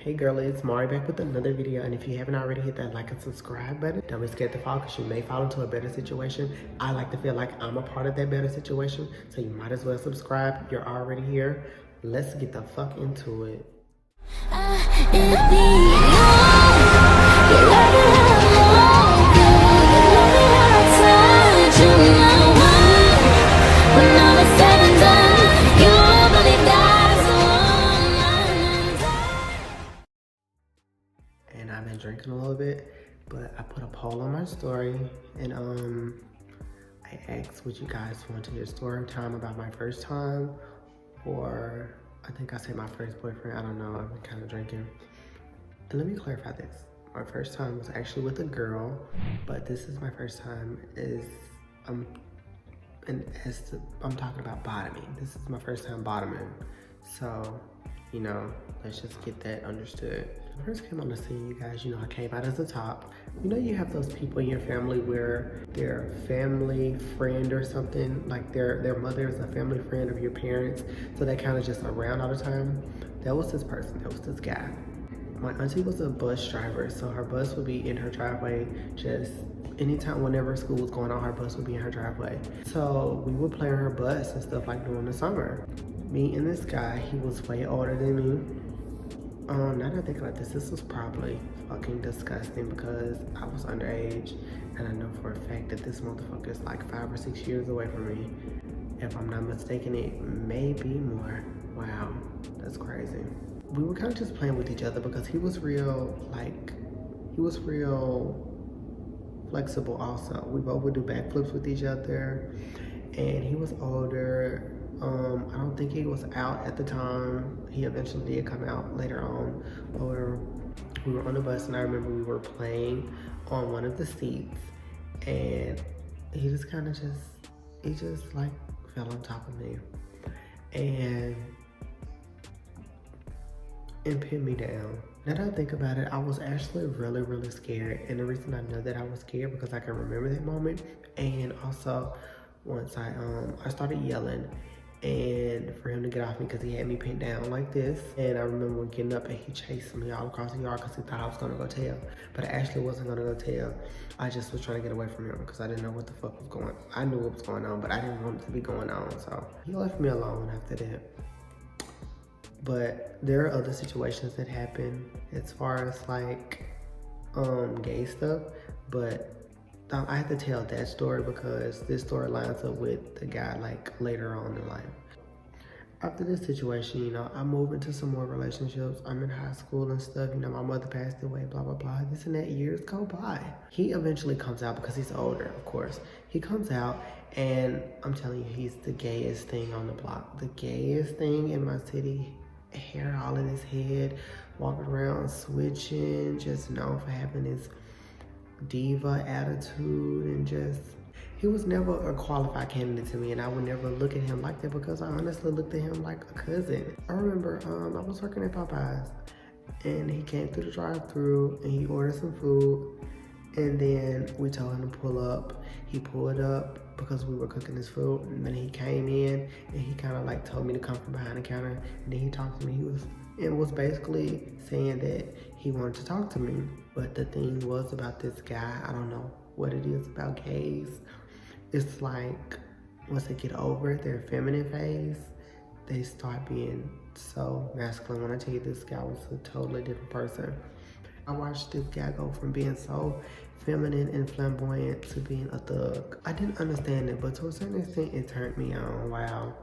Hey girlie, it's Mari back with another video, and if you haven't already, hit that like and subscribe button. Don't be scared to fall because you may fall into a better situation. I like to feel like I'm a part of that better situation, so you might as well subscribe. You're already here. Let's get the fuck into it. And I've been drinking a little bit, but I put a poll on my story, and I asked would you guys want to hear story time about my first time, or I think I said my first boyfriend. I don't know, I've been kind of drinking. And let me clarify this. My first time was actually with a girl, but this is my first time I'm talking about bottoming. This is my first time bottoming. So, you know, let's just get that understood. When I first came on the scene, you guys, I came out as the top. You have those people in your family where their family friend or something, like their mother is a family friend of your parents, so they kind of just around all the time. That was this person, that was this guy. My auntie was a bus driver, so her bus would be in her driveway. Just anytime, whenever school was going on, her bus would be in her driveway. So we would play on her bus and stuff like during the summer. Me and this guy, he was way older than me. Now that I think about this was probably fucking disgusting because I was underage, and I know for a fact that this motherfucker is like 5 or 6 years away from me. If I'm not mistaken, it may be more. Wow, that's crazy. We were kind of just playing with each other because he was real flexible also. We both would do backflips with each other, and he was older. I don't think he was out at the time. He eventually did come out later on. Or we were on the bus, and I remember we were playing on one of the seats, and he just like fell on top of me and pinned me down. Now that I think about it, I was actually really, really scared. And the reason I know that I was scared because I can remember that moment. And also, once I started yelling, and for him to get off me because he had me pinned down like this. And I remember getting up and he chased me all across the yard because he thought I was gonna go tell. But I actually wasn't gonna go tell. I just was trying to get away from him because I didn't know what the fuck was going on. I knew what was going on, but I didn't want it to be going on. So he left me alone after that. But there are other situations that happen as far as like gay stuff, but I have to tell that story because this story lines up with the guy like later on in life. After this situation, I moved into some more relationships. I'm in high school and stuff. My mother passed away, blah, blah, blah. This and that, years go by. He eventually comes out because he's older, of course. He comes out, and I'm telling you, he's the gayest thing on the block. The gayest thing in my city. Hair all in his head, walking around switching, just known for having this diva attitude, and he was never a qualified candidate to me, and I would never look at him like that because I honestly looked at him like a cousin. I remember I was working at Popeyes, and he came through the drive-thru and he ordered some food, and then we told him to pull up. He pulled up because we were cooking his food, and then he came in and he kind of like told me to come from behind the counter, and then he talked to me. He was basically saying that he wanted to talk to me. But the thing was about this guy, I don't know what it is about gays. It's like once they get over their feminine phase, they start being so masculine. When I tell you, this guy was a totally different person. I watched this guy go from being so feminine and flamboyant to being a thug. I didn't understand it, but to a certain extent, it turned me on. Wow,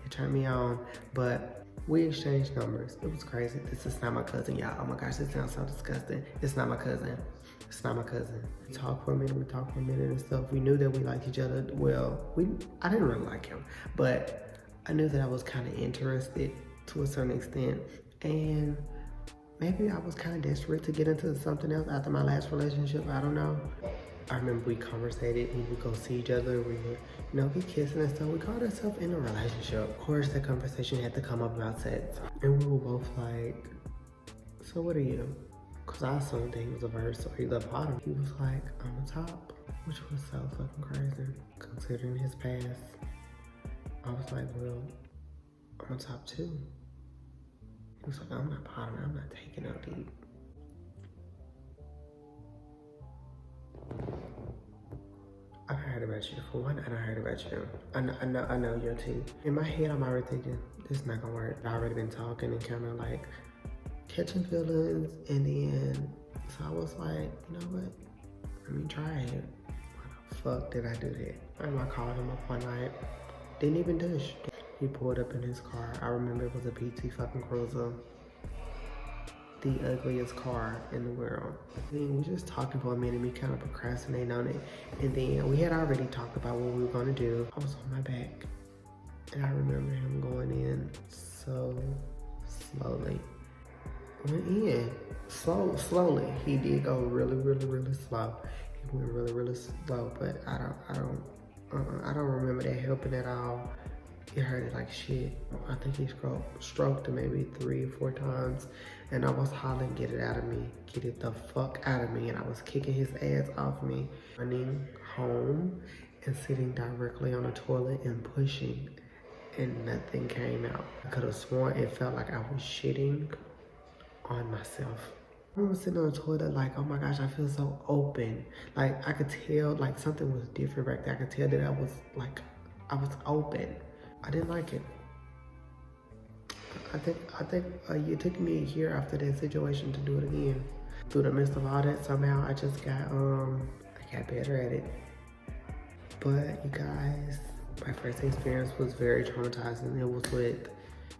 it turned me on. But we exchanged numbers. It was crazy. This is not my cousin, y'all. Oh my gosh, this sounds so disgusting. It's not my cousin. It's not my cousin. We talked for a minute and stuff. We knew that we liked each other. Well, I didn't really like him, but I knew that I was kind of interested to a certain extent. And maybe I was kind of desperate to get into something else after my last relationship. I don't know. I remember we conversated, we would go see each other, we would, be kissing and stuff. We called ourselves in a relationship. Of course, the conversation had to come up about sex. And we were both like, so what are you? Because I assumed that he was a verse or either bottom. He was like, I'm a top, which was so fucking crazy. Considering his past, I was like, well, I'm a top too. He was like, I'm not bottoming, I'm not taking no deep. I heard about you. For one, I heard about you. I know your tea. In my head, I'm already thinking, this is not gonna work. I've already been talking and kind of like catching feelings. And then, so I was like, you know what? Let me try it. Why the fuck did I do that? And I called him up one night. Didn't even dish. He pulled up in his car. I remember it was a PT fucking Cruiser. The ugliest car in the world. And we just talking for a minute, we kind of procrastinating on it. And then we had already talked about what we were gonna do. I was on my back. And I remember him going in so slowly. Went in, slowly. He did go really, really, really slow. He went really, really slow, but I don't remember that helping at all. It hurted like shit. I think he stroked it maybe 3 or 4 times, and I was hollering, get it out of me, get it the fuck out of me, and I was kicking his ass off me, running home and sitting directly on the toilet and pushing, and nothing came out. I could have sworn it felt like I was shitting on myself. I remember sitting on the toilet like, oh my gosh, I feel so open. Like I could tell like something was different back there. I could tell that I was open. I didn't like it. I think it took me a year after that situation to do it again. Through the midst of all that, somehow I just got I got better at it. But you guys, my first experience was very traumatizing. It was with,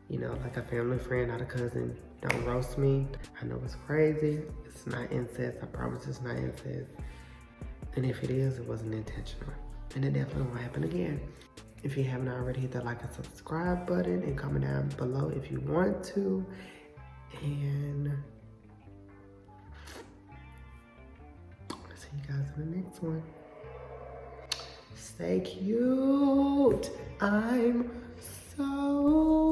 you know, like a family friend, not a cousin. Don't roast me. I know it's crazy. It's not incest. I promise it's not incest. And if it is, it wasn't intentional. And it definitely won't happen again. If you haven't already, hit that like and subscribe button and comment down below if you want to. And I'll see you guys in the next one. Stay cute. I'm so